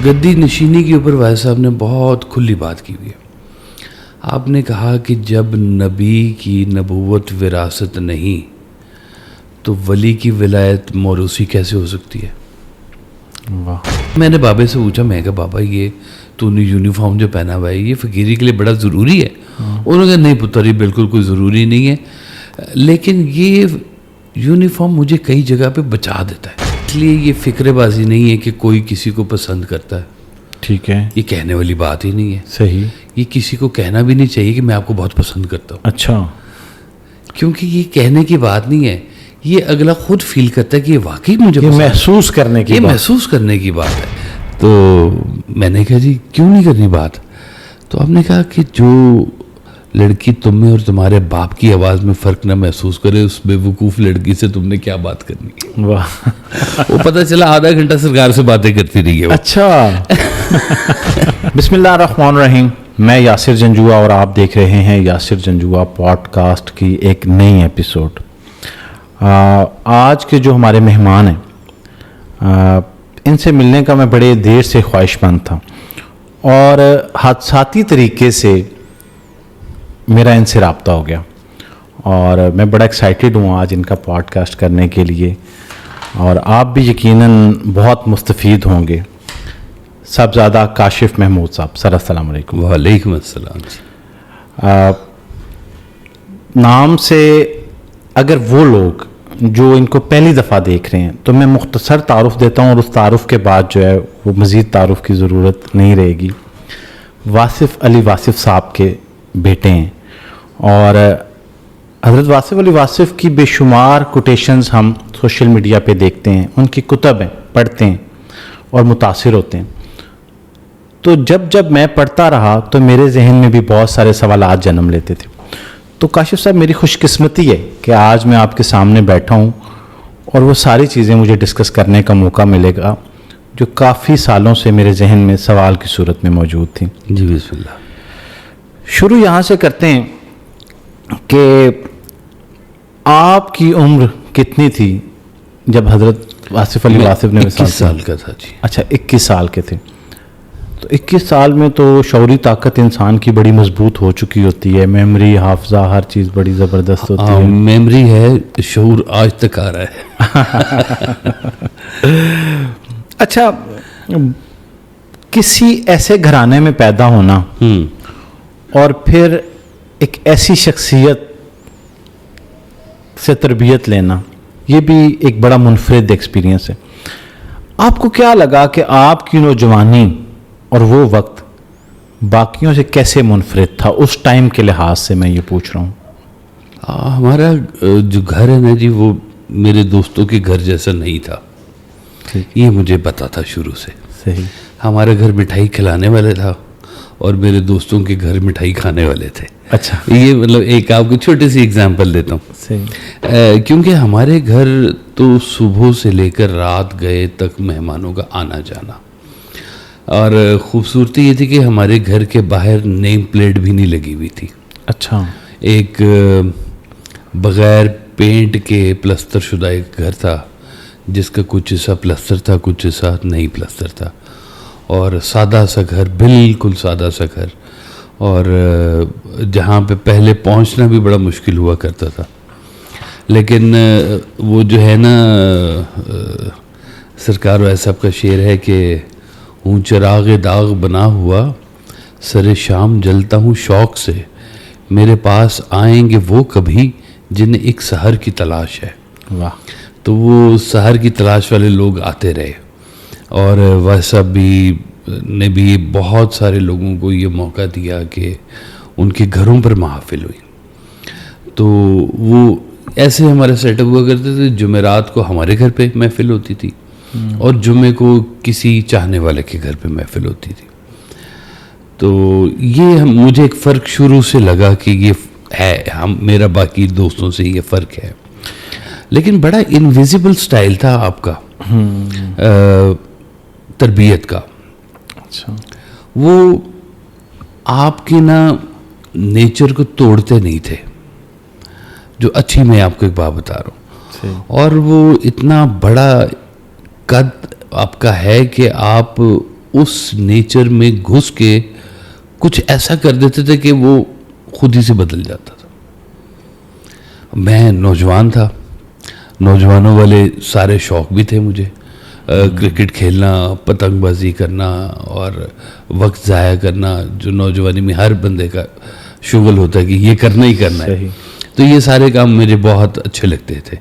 گدی نشینی کے اوپر وائس صاحب نے بہت کھلی بات کی ہوئی ہے. آپ نے کہا کہ جب نبی کی نبوت وراثت نہیں تو ولی کی ولایت موروثی کیسے ہو سکتی ہے؟ واہ. میں نے بابے سے پوچھا, میں کہا بابا یہ تو نے یونیفارم جو پہنا ہوا ہے یہ فقیری کے لیے بڑا ضروری ہے؟ انہوں نے کہا نہیں پتر یہ بالکل کوئی ضروری نہیں ہے, لیکن یہ یونیفارم مجھے کئی جگہ پہ بچا دیتا ہے. اس لیے یہ فکر بازی نہیں ہے کہ کوئی کسی کو پسند کرتا ہے, ٹھیک ہے, یہ کہنے والی بات ہی نہیں ہے. صحیح. یہ کسی کو کہنا بھی نہیں چاہیے کہ میں آپ کو بہت پسند کرتا ہوں. اچھا. کیونکہ یہ کہنے کی بات نہیں ہے, یہ اگلا خود فیل کرتا ہے کہ یہ واقعی مجھے یہ پسند ہے. محسوس کرنے کی یہ بات. محسوس کرنے کی بات ہے. تو میں نے کہا جی کیوں نہیں کرنی بات؟ تو آپ نے کہا کہ جو لڑکی تم میں اور تمہارے باپ کی آواز میں فرق نہ محسوس کرے اس بے وقوف لڑکی سے تم نے کیا بات کرنی ہے. واہ. وہ پتہ چلا آدھا گھنٹہ سرکار سے باتیں کرتی رہی ہے. اچھا. بسم اللہ الرحمن الرحیم. میں یاسر جنجوعہ اور آپ دیکھ رہے ہیں یاسر جنجوعہ پوڈ کاسٹ کی ایک نئی ایپیسوڈ. آج کے جو ہمارے مہمان ہیں ان سے ملنے کا میں بڑے دیر سے خواہش مند تھا اور حادثاتی طریقے سے میرا ان سے رابطہ ہو گیا اور میں بڑا ایکسائٹیڈ ہوں آج ان کا پوڈ کاسٹ کرنے کے لیے, اور آپ بھی یقیناً بہت مستفید ہوں گے. صاحبزادہ کاشف محمود صاحب, سر السلام علیکم. وعلیکم السلام. نام سے اگر وہ لوگ جو ان کو پہلی دفعہ دیکھ رہے ہیں تو میں مختصر تعارف دیتا ہوں اور اس تعارف کے بعد جو ہے وہ مزید تعارف کی ضرورت نہیں رہے گی. واصف علی واصف صاحب کے بیٹے ہیں اور حضرت واصف علی واصف کی بے شمار کوٹیشنز ہم سوشل میڈیا پہ دیکھتے ہیں, ان کی کتب ہیں, پڑھتے ہیں اور متاثر ہوتے ہیں. تو جب میں پڑھتا رہا تو میرے ذہن میں بھی بہت سارے سوالات جنم لیتے تھے. تو کاشف صاحب میری خوش قسمتی ہے کہ آج میں آپ کے سامنے بیٹھا ہوں اور وہ ساری چیزیں مجھے ڈسکس کرنے کا موقع ملے گا جو کافی سالوں سے میرے ذہن میں سوال کی صورت میں موجود تھیں. جی بسم اللہ. شروع یہاں سے کرتے ہیں کہ آپ کی عمر کتنی تھی جب حضرت واصف علی واصف نے 21 سال کا تھا. جی اچھا 21 سال کے تھے. تو 21 سال میں تو شعوری طاقت انسان کی بڑی مضبوط ہو چکی ہوتی ہے, میموری, حافظہ, ہر چیز بڑی زبردست ہوتی ہے. میموری ہے, شعور آج تک آ رہا ہے. اچھا, کسی ایسے گھرانے میں پیدا ہونا اور پھر ایک ایسی شخصیت سے تربیت لینا, یہ بھی ایک بڑا منفرد ایکسپیرینس ہے. آپ کو کیا لگا کہ آپ کی نوجوانی اور وہ وقت باقیوں سے کیسے منفرد تھا اس ٹائم کے لحاظ سے, میں یہ پوچھ رہا ہوں. ہمارا جو گھر ہے نا جی وہ میرے دوستوں کے گھر جیسا نہیں تھا. یہ مجھے پتا تھا شروع سے. صحیح. ہمارا گھر مٹھائی کھلانے والے تھا اور میرے دوستوں کے گھر مٹھائی کھانے والے تھے. اچھا. یہ مطلب ایک آپ کو چھوٹی سی اگزامپل دیتا ہوں. صحیح. کیونکہ ہمارے گھر تو صبح سے لے کر رات گئے تک مہمانوں کا آنا جانا, اور خوبصورتی یہ تھی کہ ہمارے گھر کے باہر نیم پلیٹ بھی نہیں لگی ہوئی تھی. اچھا. ایک بغیر پینٹ کے پلستر شدہ ایک گھر تھا جس کا کچھ حصہ پلستر تھا, کچھ حصہ نہیں پلستر تھا, اور سادہ سا گھر, بالکل سادہ سا گھر, اور جہاں پہ پہلے پہنچنا بھی بڑا مشکل ہوا کرتا تھا. لیکن وہ جو ہے نا سرکار وائس صاحب کا شعر ہے کہ ہوں چراغ داغ بنا ہوا سر شام جلتا ہوں شوق سے, میرے پاس آئیں گے وہ کبھی جنہیں ایک سحر کی تلاش ہے. واہ. تو وہ سحر کی تلاش والے لوگ آتے رہے, اور ویسا بھی نے بھی بہت سارے لوگوں کو یہ موقع دیا کہ ان کے گھروں پر محافل ہوئی. تو وہ ایسے ہمارا سیٹ اپ ہوا کرتے تھے. جمعرات کو ہمارے گھر پہ محفل ہوتی تھی اور جمعے کو کسی چاہنے والے کے گھر پہ محفل ہوتی تھی. تو یہ مجھے ایک فرق شروع سے لگا کہ یہ ہے, میرا باقی دوستوں سے یہ فرق ہے. لیکن بڑا انویزیبل سٹائل تھا آپ کا تربیت کا. اچھا. وہ آپ کے نا نیچر کو توڑتے نہیں تھے, جو اچھی میں آپ کو ایک بات بتا رہا ہوں. اور وہ اتنا بڑا قد آپ کا ہے کہ آپ اس نیچر میں گھس کے کچھ ایسا کر دیتے تھے کہ وہ خود ہی سے بدل جاتا تھا. میں نوجوان تھا, نوجوانوں والے سارے شوق بھی تھے مجھے, کرکٹ کھیلنا, پتنگ بازی کرنا اور وقت ضائع کرنا, جو نوجوانی میں ہر بندے کا شغل ہوتا ہے کہ یہ کرنا ہی کرنا ہے. تو یہ سارے کام مجھے بہت اچھے لگتے تھے.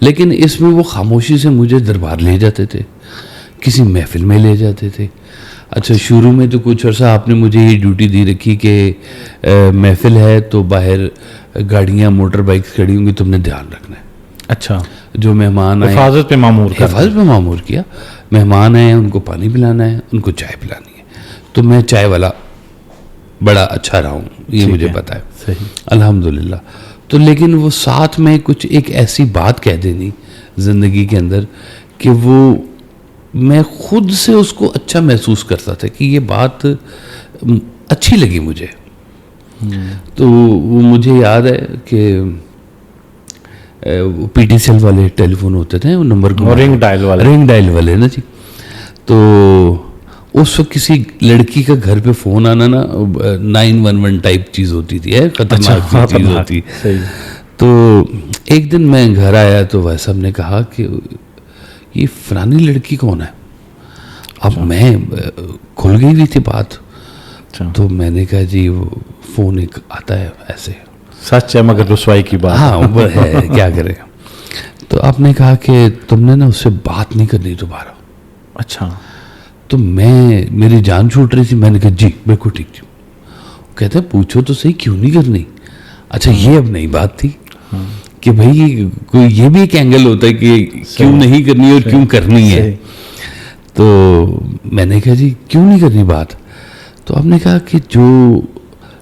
لیکن اس میں وہ خاموشی سے مجھے دربار لے جاتے تھے, کسی محفل میں لے جاتے تھے. اچھا شروع میں تو کچھ عرصہ آپ نے مجھے یہ ڈیوٹی دی رکھی کہ محفل ہے تو باہر گاڑیاں موٹر بائکس کھڑی ہوں گی, تم نے دھیان رکھنا ہے. اچھا, جو مہمان آئے حفاظت پہ معمور کیا. مہمان آئے ان کو پانی پلانا ہے, ان کو چائے پلانی ہے. تو میں چائے والا بڑا اچھا رہا ہوں, یہ مجھے پتا ہے الحمدللہ. تو لیکن وہ ساتھ میں کچھ ایک ایسی بات کہہ دینی زندگی کے اندر کہ وہ میں خود سے اس کو اچھا محسوس کرتا تھا کہ یہ بات اچھی لگی مجھے. تو وہ مجھے یاد ہے کہ پی ٹی سیل والے ٹیلی فون ہوتے تھے, وہ نمبر کو رنگ ڈائل والے نا جی. تو اس وقت کسی لڑکی کا گھر پہ فون آنا نا 911 ٹائپ چیز ہوتی تھی, خطرناک چیز ہوتی. تو ایک دن میں گھر آیا تو بھائی صاحب نے کہا کہ یہ فلانی لڑکی کون ہے. اب میں کھل گئی ہوئی تھی بات. تو میں نے کہا جی وہ فون ایک آتا ہے ایسے, سچ ہے مگر رسوائی کی بات. ہاں وہ ہے, کیا کرے. تو آپ نے کہا کہ تم نے نا اس سے بات نہیں کرنی دوبارہ. اچھا. تو میری جان چھوٹ رہی تھی. میں نے کہا جی بالکل ٹھیک تھی. کہتے پوچھو تو صحیح کیوں نہیں کرنی. اچھا یہ اب نئی بات تھی کہ بھائی کوئی یہ بھی ایک اینگل ہوتا ہے کہ کیوں نہیں کرنی اور کیوں کرنی ہے. تو میں نے کہا جی کیوں نہیں کرنی بات. تو آپ نے کہا کہ جو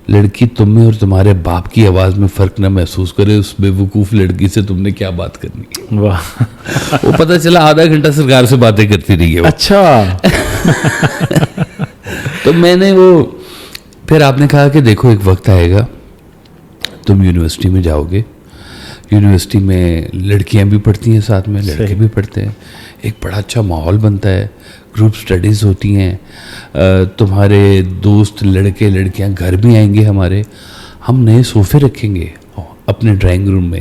لڑکی تم میں اور تمہارے باپ کی آواز میں فرق نہ محسوس کرے, اس بے وقوف لڑکی سے تم نے کیا بات کرنی ہے. وہ پتہ چلا آدھا گھنٹہ سرکار سے باتیں کرتی رہی ہے. اچھا. تو میں نے وہ پھر آپ نے کہا کہ دیکھو ایک وقت آئے گا تم یونیورسٹی میں جاؤ گے, یونیورسٹی میں لڑکیاں بھی پڑھتی ہیں ساتھ میں لڑکے بھی پڑھتے ہیں, ایک بڑا اچھا ماحول بنتا ہے, گروپ سٹڈیز ہوتی ہیں, تمہارے دوست لڑکے لڑکیاں گھر بھی آئیں گے ہمارے, ہم نئے صوفے رکھیں گے اپنے ڈرائنگ روم میں,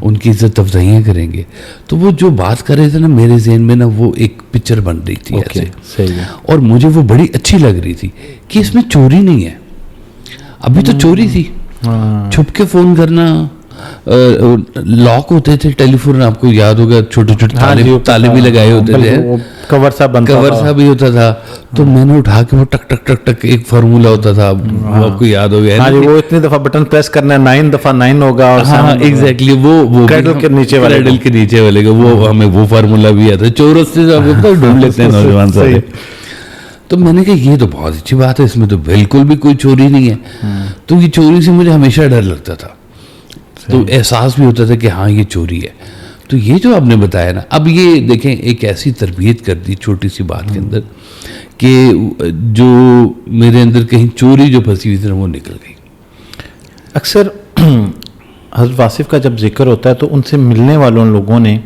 ان کی عزت افزائیاں کریں گے. تو وہ جو بات کر رہے تھے نا میرے ذہن میں نا وہ ایک پکچر بن رہی تھی ایسے, اور مجھے وہ بڑی اچھی لگ رہی تھی کہ اس میں چوری نہیں ہے. ابھی تو چوری تھی, چھپ کے فون کرنا, لاک ہوتے تھے ٹیلی فون, آپ کو یاد ہوگا چھوٹے چھوٹے تالے بھی لگائے ہوتے تھے, کور سا بھی ہوتا تھا. تو میں نے اٹھا کے وہ ٹک ٹک ٹک ٹک ایک فارمولا ہوتا تھا, آپ کو یاد ہو گیا, وہ اتنی دفعہ بٹن پریس کرنا ہے 9 دفعہ 9 ہوگا. ہاں ایگزیکٹلی, وہ کریڈل کے نیچے والے کا وہ ہمیں وہ فارمولا بھی آتا ہے. چورس سے ڈھونڈ لیتے ہیں نوجوان سارے. تو میں نے کہا یہ تو بہت اچھی بات ہے, اس میں تو بالکل بھی کوئی چوری نہیں ہے. تو یہ چوری سے مجھے ہمیشہ ڈر لگتا تھا, تو احساس بھی ہوتا تھا کہ ہاں یہ چوری ہے. تو یہ جو آپ نے بتایا نا, اب یہ دیکھیں ایک ایسی تربیت کر دی چھوٹی سی بات کے اندر کہ جو میرے اندر کہیں چوری جو پھنسی ہوئی تھی وہ نکل گئی. اکثر حضرت واصف کا جب ذکر ہوتا ہے تو ان سے ملنے والوں لوگوں نے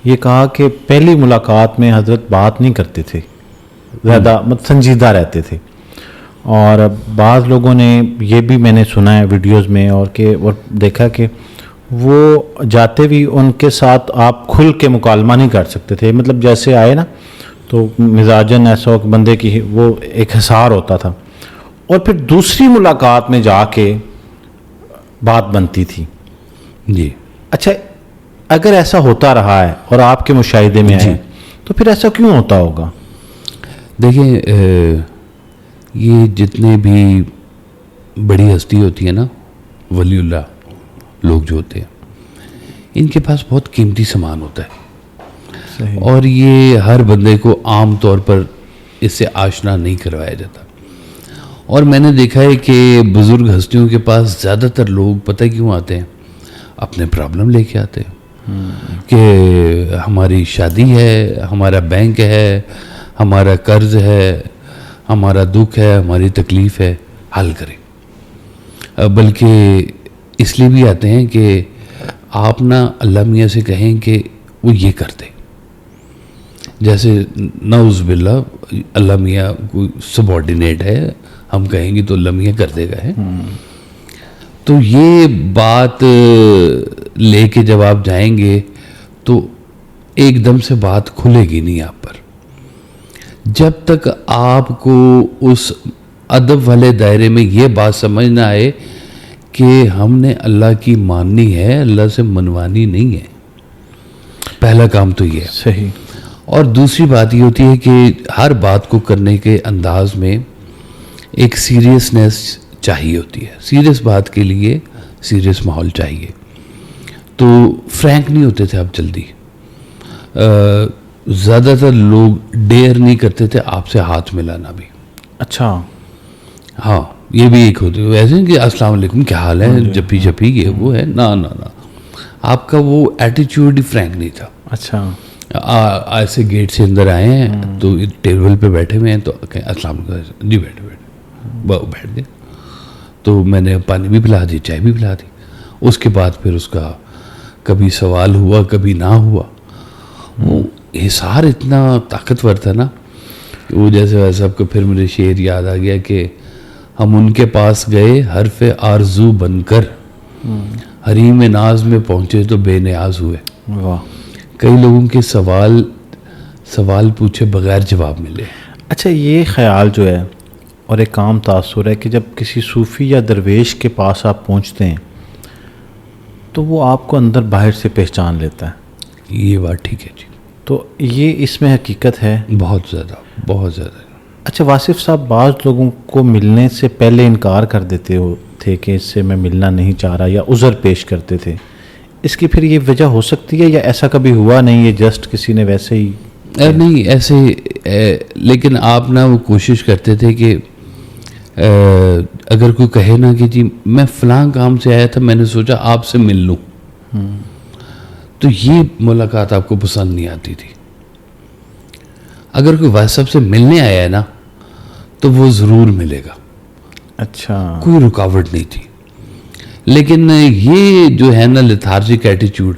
یہ کہا کہ پہلی ملاقات میں حضرت بات نہیں کرتے تھے, زیادہ سنجیدہ رہتے تھے. اور بعض لوگوں نے یہ بھی میں نے سنا ہے ویڈیوز میں اور دیکھا کہ وہ جاتے بھی ان کے ساتھ آپ کھل کے مکالمہ نہیں کر سکتے تھے. مطلب جیسے آئے نا تو مزاجن ایسا ہو کہ بندے کی وہ ایک حصار ہوتا تھا, اور پھر دوسری ملاقات میں جا کے بات بنتی تھی. جی اچھا, اگر ایسا ہوتا رہا ہے اور آپ کے مشاہدے میں ہے تو پھر ایسا کیوں ہوتا ہوگا؟ دیکھیں یہ جتنے بھی بڑی ہستی ہوتی ہے نا, ولی اللہ لوگ جو ہوتے ہیں, ان کے پاس بہت قیمتی سامان ہوتا ہے. اور یہ ہر بندے کو عام طور پر اس سے آشنا نہیں کروایا جاتا. اور میں نے دیکھا ہے کہ بزرگ ہستیوں کے پاس زیادہ تر لوگ پتہ کیوں آتے ہیں, اپنے پرابلم لے کے آتے ہیں کہ ہماری شادی ہے, ہمارا بینک ہے, ہمارا قرض ہے, ہمارا دکھ ہے, ہماری تکلیف ہے, حل کریں. بلکہ اس لیے بھی آتے ہیں کہ آپ نا اللہ میاں سے کہیں کہ وہ یہ کر دیں. جیسے نعوذ باللہ اللہ میاں کوئی سبارڈینیٹ ہے، ہم کہیں گے تو اللہ میاں کر دے گا ہے. تو یہ بات لے کے جب آپ جائیں گے تو ایک دم سے بات کھلے گی نہیں آپ پر. جب تک آپ کو اس ادب والے دائرے میں یہ بات سمجھ نہ آئے کہ ہم نے اللہ کی ماننی ہے، اللہ سے منوانی نہیں ہے. پہلا کام تو یہ ہے. صحیح. اور دوسری بات یہ ہوتی ہے کہ ہر بات کو کرنے کے انداز میں ایک سیریسنیس چاہیے ہوتی ہے. سیریس بات کے لیے سیریس ماحول چاہیے. تو فرینک نہیں ہوتے تھے آپ جلدی. زیادہ تر لوگ ڈیئر نہیں کرتے تھے آپ سے ہاتھ ملانا بھی. اچھا. ہاں یہ بھی ایک ہوتی ہے ویسے کہ السلام علیکم کیا حال ہے، جپی جپی یہ وہ ہے، نہ آپ کا وہ ایٹیچیوڈ ہی فرینک نہیں تھا. اچھا. ایسے گیٹ سے اندر آئے ہیں تو ٹیبل پہ بیٹھے ہوئے ہیں تو السلام علیکم جی بیٹھے بیٹھ گئے. تو میں نے پانی بھی پلا دی، چائے بھی پلا دی. اس کے بعد پھر اس کا کبھی سوال ہوا کبھی نہ ہوا. وہ حصار اتنا طاقتور تھا نا کہ وہ جیسے ویسے آپ کو پھر مجھے شعر یاد آ گیا کہ ہم ان کے پاس گئے حرف آرزو بن کر، حریم ناز میں پہنچے تو بے نیاز ہوئے. واہ. کئی لوگوں کے سوال پوچھے بغیر جواب ملے. اچھا یہ خیال جو ہے اور ایک عام تاثر ہے کہ جب کسی صوفی یا درویش کے پاس آپ پہنچتے ہیں تو وہ آپ کو اندر باہر سے پہچان لیتا ہے. یہ بات ٹھیک ہے جی. تو یہ اس میں حقیقت ہے بہت زیادہ بہت زیادہ. اچھا واصف صاحب، بعض لوگوں کو ملنے سے پہلے انکار کر دیتے تھے کہ اس سے میں ملنا نہیں چاہ رہا یا عذر پیش کرتے تھے. اس کی پھر یہ وجہ ہو سکتی ہے یا ایسا کبھی ہوا نہیں، یہ جسٹ کسی نے ویسے ہی نہیں ایسے لیکن آپ نا وہ کوشش کرتے تھے کہ اگر کوئی کہے نا کہ جی میں فلاں کام سے آیا تھا، میں نے سوچا آپ سے مل لوں، تو یہ ملاقات آپ کو پسند نہیں آتی تھی. اگر کوئی واصف سے ملنے آیا ہے نا تو وہ ضرور ملے گا. اچھا. کوئی رکاوٹ نہیں تھی. لیکن یہ جو ہے نا لیتھارجک ایٹیچیوڈ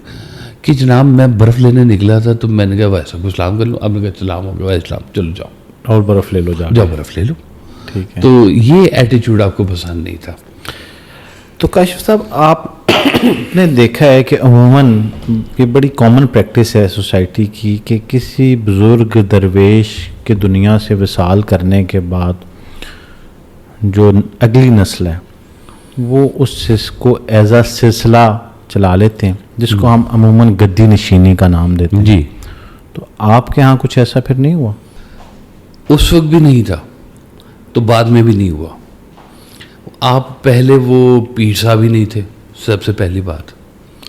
کہ جناب میں برف لینے نکلا تھا تو میں نے کہا ویسا کو سلام کر لوں، اب نے کہا سلام ہو گیا اسلام، چلو جاؤ اور برف لے لو، جاؤ برف لے لو. ٹھیک ہے. تو یہ ایٹیچیوڈ آپ کو پسند نہیں تھا. تو کاشف صاحب آپ نے دیکھا ہے کہ عموماً یہ بڑی کامن پریکٹس ہے سوسائٹی کی کہ کسی بزرگ درویش کے دنیا سے وصال کرنے کے بعد جو اگلی نسل ہے وہ اس کو ایز اے سلسلہ چلا لیتے ہیں جس کو ہم عموماً گدی نشینی کا نام دیتے ہیں. جی. تو آپ کے ہاں کچھ ایسا پھر نہیں ہوا؟ اس وقت بھی نہیں تھا تو بعد میں بھی نہیں ہوا. آپ پہلے وہ پیر صاحب ہی نہیں تھے سب سے پہلی بات.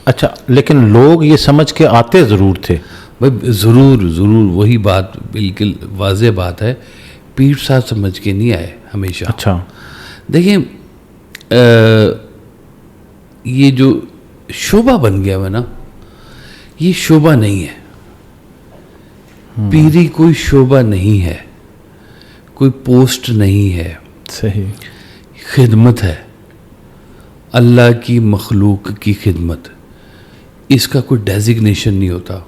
اچھا. لیکن لوگ یہ سمجھ کے آتے ضرور تھے. بھائی ضرور وہی بات بالکل واضح بات ہے. پیر صاحب سمجھ کے نہیں آئے ہمیشہ. اچھا. دیکھیں یہ جو شعبہ بن گیا ہے نا یہ شعبہ نہیں ہے. پیری کوئی شعبہ نہیں ہے، کوئی پوسٹ نہیں ہے. صحیح. خدمت ہے، اللہ کی مخلوق کی خدمت. اس کا کوئی ڈیزگنیشن نہیں ہوتا.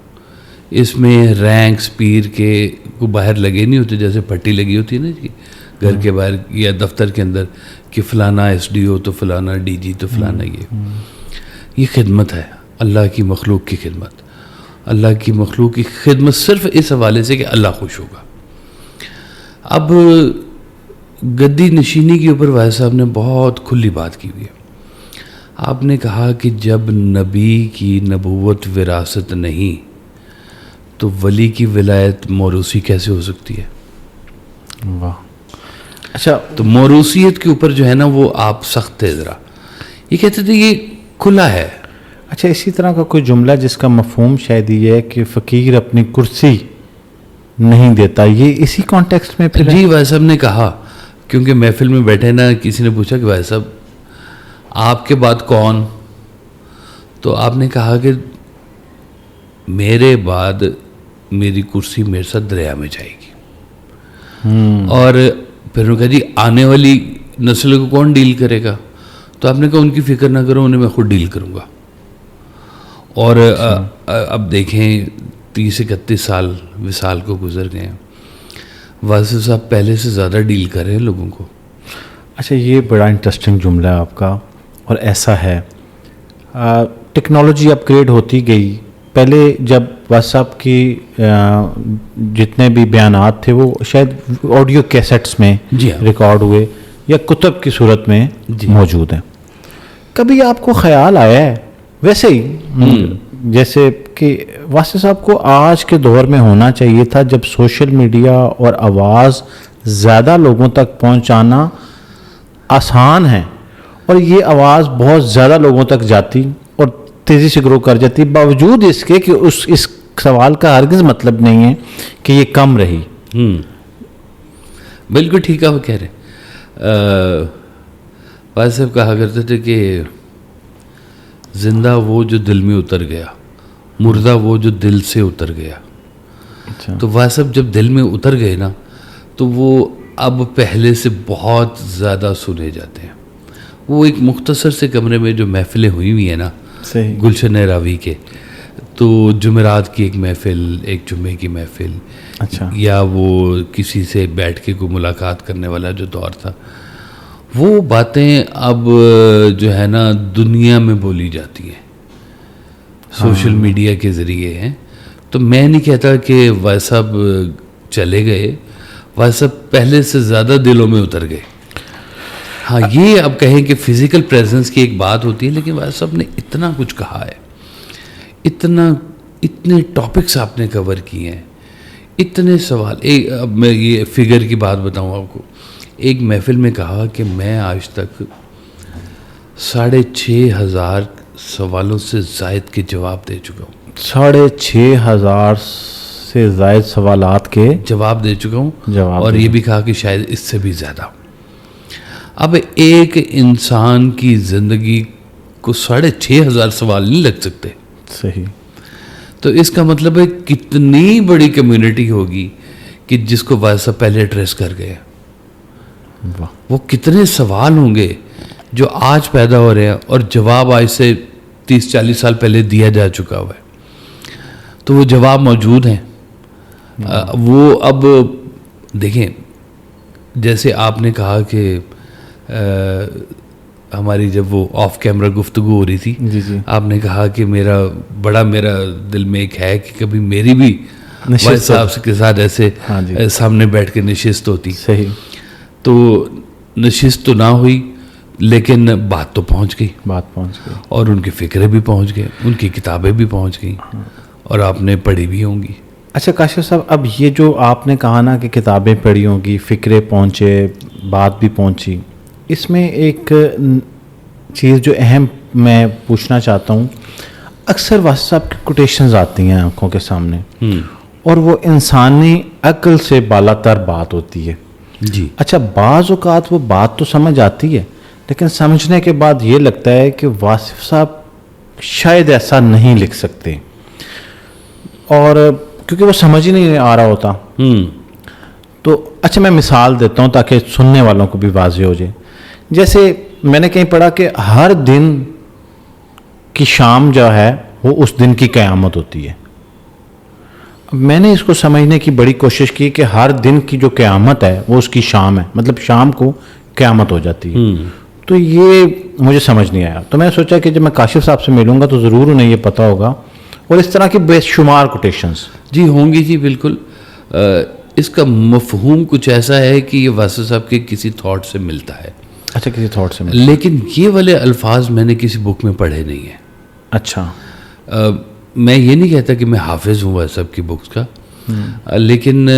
اس میں رینکس پیر کے کو باہر لگے نہیں ہوتے جیسے پٹی لگی ہوتی ہے نا جی گھر کے باہر یا دفتر کے اندر کہ فلانا ایس ڈی او تو فلانا ڈی جی تو فلانا. یہ خدمت ہے، اللہ کی مخلوق کی خدمت. اللہ کی مخلوق کی خدمت صرف اس حوالے سے کہ اللہ خوش ہوگا. اب گدی نشینی کے اوپر وائس صاحب نے بہت کھلی بات کی ہوئی ہے. آپ نے کہا کہ جب نبی کی نبوت وراثت نہیں تو ولی کی ولایت موروثی کیسے ہو سکتی ہے؟ واہ. اچھا. تو موروثیت کے اوپر جو ہے نا وہ آپ سخت تھے ذرا. یہ کہتے تھے یہ کھلا ہے. اچھا. اسی طرح کا کوئی جملہ جس کا مفہوم شاید یہ ہے کہ فقیر اپنی کرسی نہیں دیتا، یہ اسی کانٹیکسٹ میں پھر؟ جی بھائی صاحب نے کہا کیونکہ محفل میں بیٹھے نا کسی نے پوچھا کہ بھائی صاحب آپ کے بعد کون، تو آپ نے کہا کہ میرے بعد میری کرسی میرے ساتھ دریا میں جائے گی. اور پھر انہوں نے کہا جی آنے والی نسل کو کون ڈیل کرے گا؟ تو آپ نے کہا ان کی فکر نہ کرو، انہیں میں خود ڈیل کروں گا. اور اب دیکھیں 30-31 سال وصال کو گزر گئے ہیں. واصف صاحب پہلے سے زیادہ ڈیل کر رہے ہیں لوگوں کو. اچھا یہ بڑا انٹرسٹنگ جملہ ہے آپ کا, اور ایسا ہے ٹیکنالوجی اپ گریڈ ہوتی گئی. پہلے جب واصف صاحب کی جتنے بھی بیانات تھے وہ شاید آڈیو کیسٹس میں جی ہاں. ریکارڈ ہوئے یا کتب کی صورت میں موجود ہیں. کبھی آپ کو خیال آیا ہے ویسے ہی جیسے کہ واصف صاحب کو آج کے دور میں ہونا چاہیے تھا جب سوشل میڈیا اور آواز زیادہ لوگوں تک پہنچانا آسان ہے اور یہ آواز بہت زیادہ لوگوں تک جاتی اور تیزی سے گرو کر جاتی, باوجود اس کے کہ اس سوال کا ہرگز مطلب نہیں ہے کہ یہ کم رہی. بالکل ٹھیک ہے وہ کہہ رہے. واصف صاحب کہا کرتے تھے کہ زندہ وہ جو دل میں اتر گیا, مردہ وہ جو دل سے اتر گیا. تو واصف صاحب جب دل میں اتر گئے نا تو وہ اب پہلے سے بہت زیادہ سنے جاتے ہیں. وہ ایک مختصر سے کمرے میں جو محفلیں ہوئی ہوئی ہیں نا گلشن راوی کے, تو جمعرات کی ایک محفل, ایک جمعے کی محفل, اچھا, یا وہ کسی سے بیٹھ کے کوئی ملاقات کرنے والا جو دور تھا, وہ باتیں اب جو ہے نا دنیا میں بولی جاتی ہیں, سوشل میڈیا کے ذریعے ہیں. تو میں نہیں کہتا کہ واصف صاحب چلے گئے, واصف صاحب پہلے سے زیادہ دلوں میں اتر گئے. ہاں یہ اب کہیں کہ فزیکل پریزنس کی ایک بات ہوتی ہے, لیکن واصف صاحب نے اتنا کچھ کہا ہے, اتنے ٹاپکس آپ نے کور کیے ہیں, اتنے سوال. اب میں یہ فگر کی بات بتاؤں آپ کو. ایک محفل میں کہا کہ میں آج تک 6,500 سوالوں سے زائد کے جواب دے چکا ہوں. 6,500 سے زائد سوالات کے جواب دے چکا ہوں, اور یہ بھی کہا کہ شاید اس سے بھی زیادہ. اب ایک انسان کی زندگی کو 6,500 سوال نہیں لگ سکتے. صحیح. تو اس کا مطلب ہے کتنی بڑی کمیونٹی ہوگی کہ جس کو واصف صاحب پہلے ایڈریس کر گئے. وہ کتنے سوال ہوں گے جو آج پیدا ہو رہے ہیں اور جواب آج سے 30-40 سال پہلے دیا جا چکا ہوا ہے. تو وہ جواب موجود ہیں. وہ اب دیکھیں, جیسے آپ نے کہا کہ ہماری جب وہ آف کیمرہ گفتگو ہو رہی تھی, آپ نے کہا کہ میرا دل میں ایک ہے کہ کبھی میری بھی واصف صاحب کے ساتھ ایسے سامنے بیٹھ کے نشست ہوتی. صحیح. تو نشست تو نہ ہوئی لیکن بات تو پہنچ گئی, اور ان کی فکریں بھی پہنچ گئے, ان کی کتابیں بھی پہنچ گئیں, اور آپ نے پڑھی بھی ہوں گی. اچھا کاشف صاحب, اب یہ جو آپ نے کہا نا کہ کتابیں پڑھی ہوں گی, فکریں پہنچے, بات بھی پہنچی, اس میں ایک چیز جو اہم میں پوچھنا چاہتا ہوں, اکثر واصف صاحب کی کوٹیشنز آتی ہیں آنکھوں کے سامنے, اور وہ انسانی عقل سے بالا تر بات ہوتی ہے. جی. اچھا بعض اوقات وہ بات تو سمجھ آتی ہے, لیکن سمجھنے کے بعد یہ لگتا ہے کہ واصف صاحب شاید ایسا نہیں لکھ سکتے, اور کیونکہ وہ سمجھ ہی نہیں آ رہا ہوتا. تو اچھا میں مثال دیتا ہوں تاکہ سننے والوں کو بھی واضح ہو جائے. جیسے میں نے کہیں پڑھا کہ ہر دن کی شام جو ہے وہ اس دن کی قیامت ہوتی ہے. میں نے اس کو سمجھنے کی بڑی کوشش کی کہ ہر دن کی جو قیامت ہے وہ اس کی شام ہے, مطلب شام کو قیامت ہو جاتی ہے. تو یہ مجھے سمجھ نہیں آیا, تو میں نے سوچا کہ جب میں کاشف صاحب سے ملوں گا تو ضرور انہیں یہ پتہ ہوگا, اور اس طرح کی بے شمار کوٹیشنز. جی ہوں گی, جی بالکل. اس کا مفہوم کچھ ایسا ہے کہ یہ واصف صاحب کے کسی تھاٹ سے ملتا ہے. اچھا, کسی تھاٹ سے ملتا, لیکن یہ والے الفاظ میں نے کسی بک میں پڑھے نہیں ہیں. اچھا. میں یہ نہیں کہتا کہ میں حافظ ہوں واصف صاحب کی بکس کا, لیکن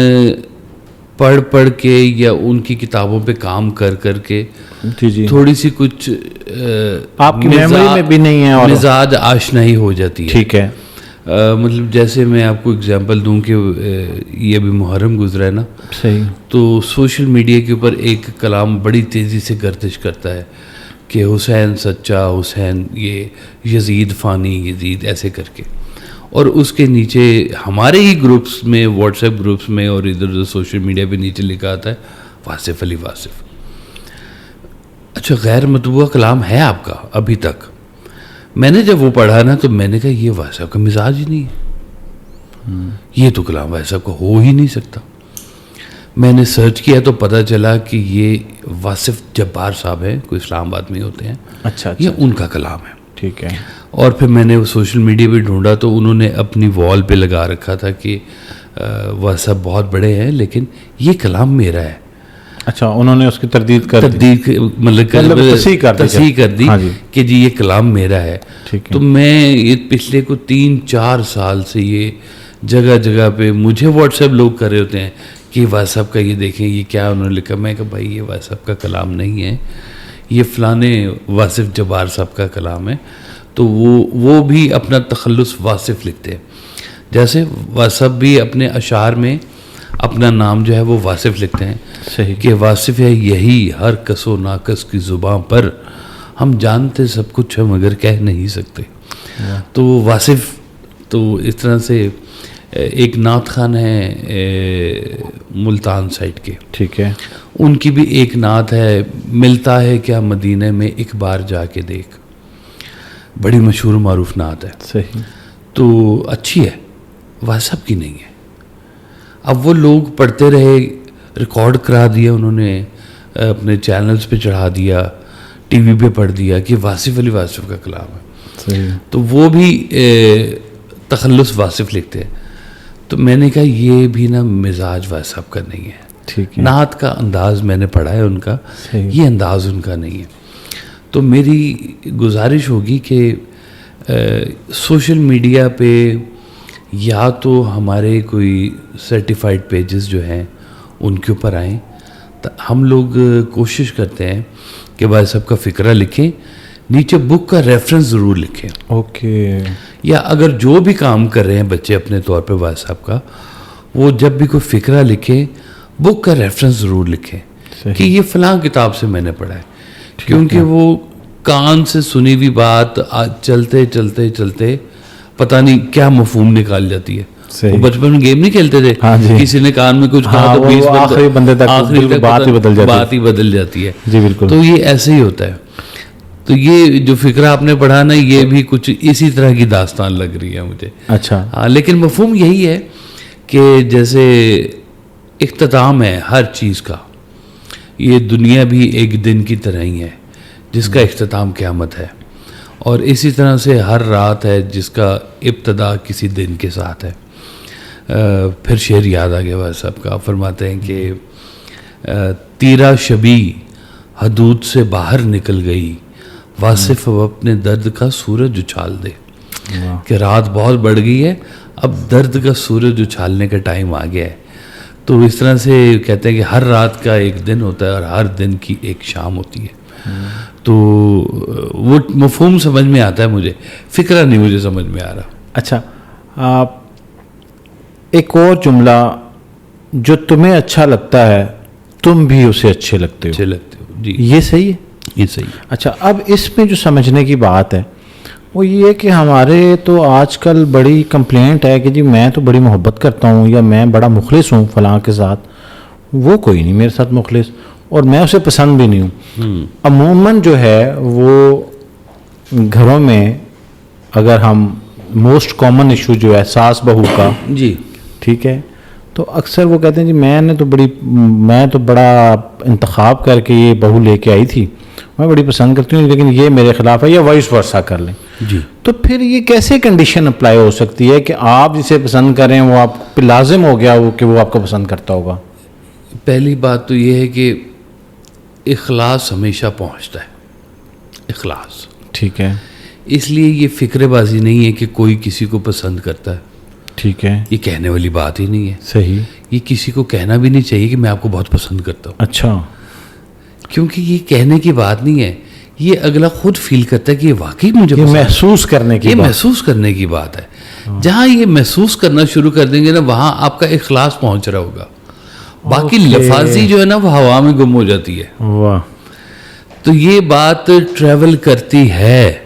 پڑھ کے یا ان کی کتابوں پہ کام کر کے تھوڑی سی کچھ آپ کی میموری میں بھی نہیں ہے اور مزاج آشنائی ہو جاتی ہے. ٹھیک ہے. مطلب جیسے میں آپ کو اگزامپل دوں کہ یہ ابھی محرم گزرا ہے نا, صحیح, تو سوشل میڈیا کے اوپر ایک کلام بڑی تیزی سے گردش کرتا ہے کہ حسین سچا, حسین یہ یزید فانی, یزید ایسے کر کے, اور اس کے نیچے ہمارے ہی گروپس میں, واٹس ایپ گروپس میں اور ادھر ادھر سوشل میڈیا پہ نیچے لکھا آتا ہے واصف علی واصف. اچھا غیر مطبوعہ کلام ہے آپ کا ابھی تک. میں نے جب وہ پڑھا نا تو میں نے کہا یہ واصف کا مزاج ہی نہیں ہے. یہ تو کلام بھائی صاحب کا ہو ہی نہیں سکتا. میں نے سرچ کیا تو پتہ چلا کہ یہ واصف جبار صاحب ہیں, کوئی اسلام آباد میں ہوتے ہیں. اچھا یہ ان کا کلام ہے. ٹھیک ہے. اور پھر میں نے سوشل میڈیا پہ ڈھونڈا تو انہوں نے اپنی وال پہ لگا رکھا تھا کہ وہ سب بہت بڑے ہیں لیکن یہ کلام میرا ہے. اچھا, انہوں نے اس کی تردید کر دی, مطلب تصحیح کر دی کہ جی یہ کلام میرا ہے. تو میں یہ پچھلے کو 3-4 سال سے یہ جگہ جگہ پہ مجھے واٹس ایپ لوگ کر رہے ہوتے ہیں کہ واصف کا یہ دیکھیں یہ کیا انہوں نے لکھا. میں کہ بھائی یہ واصف کا کلام نہیں ہے, یہ فلانے واصف جبار صاحب کا کلام ہے. تو وہ بھی اپنا تخلص واصف لکھتے ہیں, جیسے واصف بھی اپنے اشعار میں اپنا نام جو ہے وہ واصف لکھتے ہیں. صحیح. کہ واصف ہے یہی ہر کس و ناقص کی زباں پر, ہم جانتے سب کچھ ہے مگر کہہ نہیں سکتے. تو واصف تو اس طرح سے ایک نعت خان ہے ملتان سائڈ کے. ٹھیک ہے. ان کی بھی ایک نعت ہے, ملتا ہے کیا مدینے میں ایک بار جا کے دیکھ. بڑی مشہور معروف نعت ہے. صحیح. تو اچھی ہے, واصف کی نہیں ہے. اب وہ لوگ پڑھتے رہے, ریکارڈ کرا دیا انہوں نے, اپنے چینلز پہ چڑھا دیا, ٹی وی پہ پڑھ دیا کہ واصف علی واصف کا کلام ہے. صحیح. تو وہ بھی تخلص واصف لکھتے ہیں. تو میں نے کہا یہ بھی نا مزاج واصف کا نہیں ہے. ٹھیک ہے. نعت کا انداز میں نے پڑھا ہے ان کا, یہ انداز ان کا نہیں ہے. تو میری گزارش ہوگی کہ سوشل میڈیا پہ یا تو ہمارے کوئی سرٹیفائڈ پیجز جو ہیں ان کے اوپر آئیں. ہم لوگ کوشش کرتے ہیں کہ بھائی صاحب کا فقرہ لکھیں, نیچے بک کا ریفرنس ضرور لکھیں. اوکے. یا اگر جو بھی کام کر رہے ہیں بچے اپنے طور پہ بھائی صاحب کا, وہ جب بھی کوئی فقرہ لکھیں بک کا ریفرنس ضرور لکھیں کہ یہ فلاں کتاب سے میں نے پڑھا ہے. کیونکہ وہ کان سے سنی ہوئی بات چلتے چلتے چلتے پتہ نہیں کیا مفہوم نکال جاتی ہے. وہ بچپن میں گیم نہیں کھیلتے تھے, کسی نے کان میں کچھ کہا تو 20 آخری بندے تک بات ہی بدل جاتی ہے. جی بالکل. تو یہ ایسے ہی ہوتا ہے. تو یہ جو فقرہ آپ نے پڑھا نا, یہ بھی کچھ اسی طرح کی داستان لگ رہی ہے مجھے. اچھا. ہاں, لیکن مفہوم یہی ہے کہ جیسے اختتام ہے ہر چیز کا, یہ دنیا بھی ایک دن کی طرح ہی ہے جس کا اختتام قیامت ہے, اور اسی طرح سے ہر رات ہے جس کا ابتدا کسی دن کے ساتھ ہے. پھر شعر یاد آ گیا بھائی صاحب کا, فرماتے ہیں کہ تیرا شبی حدود سے باہر نکل گئی, واصف اب اپنے درد کا سورج اچھال دے. کہ رات بہت بڑھ گئی ہے, اب درد کا سورج اچھالنے کا ٹائم آ گیا ہے. تو اس طرح سے کہتے ہیں کہ ہر رات کا ایک دن ہوتا ہے اور ہر دن کی ایک شام ہوتی ہے. تو وہ مفہوم سمجھ میں آتا ہے مجھے, فکرہ نہیں مجھے سمجھ میں آ رہا. اچھا, ایک اور جملہ, جو تمہیں اچھا لگتا ہے تم بھی اسے اچھے لگتے ہو. جی یہ صحیح ہے. یہ صحیح ہے. اچھا, اب اس میں جو سمجھنے کی بات ہے وہ یہ ہے کہ ہمارے تو آج کل بڑی کمپلینٹ ہے کہ جی میں تو بڑی محبت کرتا ہوں یا میں بڑا مخلص ہوں فلاں کے ساتھ, وہ کوئی نہیں میرے ساتھ مخلص اور میں اسے پسند بھی نہیں ہوں. عموماً جو ہے وہ گھروں میں اگر ہم موسٹ کامن ایشو جو ہے ساس بہو کا, جی ٹھیک ہے, تو اکثر وہ کہتے ہیں جی میں تو بڑا انتخاب کر کے یہ بہو لے کے آئی تھی, میں بڑی پسند کرتی ہوں لیکن یہ میرے خلاف ہے, یا وائس ورثہ کر لیں. جی. تو پھر یہ کیسے کنڈیشن اپلائی ہو سکتی ہے کہ آپ جسے پسند کریں وہ آپ پہ لازم ہو گیا وہ کہ وہ آپ کو پسند کرتا ہوگا؟ پہلی بات تو یہ ہے کہ اخلاص ہمیشہ پہنچتا ہے, اخلاص. ٹھیک ہے. اس لیے یہ فکر بازی نہیں ہے کہ کوئی کسی کو پسند کرتا ہے. ٹھیک ہے. یہ کہنے والی بات ہی نہیں ہے. صحیح. یہ کسی کو کہنا بھی نہیں چاہیے کہ میں آپ کو بہت پسند کرتا ہوں. اچھا. کیونکہ یہ کہنے کی بات نہیں ہے, یہ اگلا خود فیل کرتا ہے کہ یہ واقعی مجھے محسوس کرنے کی محسوس کرنے کی بات ہے. جہاں یہ محسوس کرنا شروع کر دیں گے نا, وہاں آپ کا اخلاص پہنچ رہا ہوگا. باقی لفاظی جو ہے نا وہ ہوا میں گم ہو جاتی ہے. واہ. تو یہ بات ٹریول کرتی ہے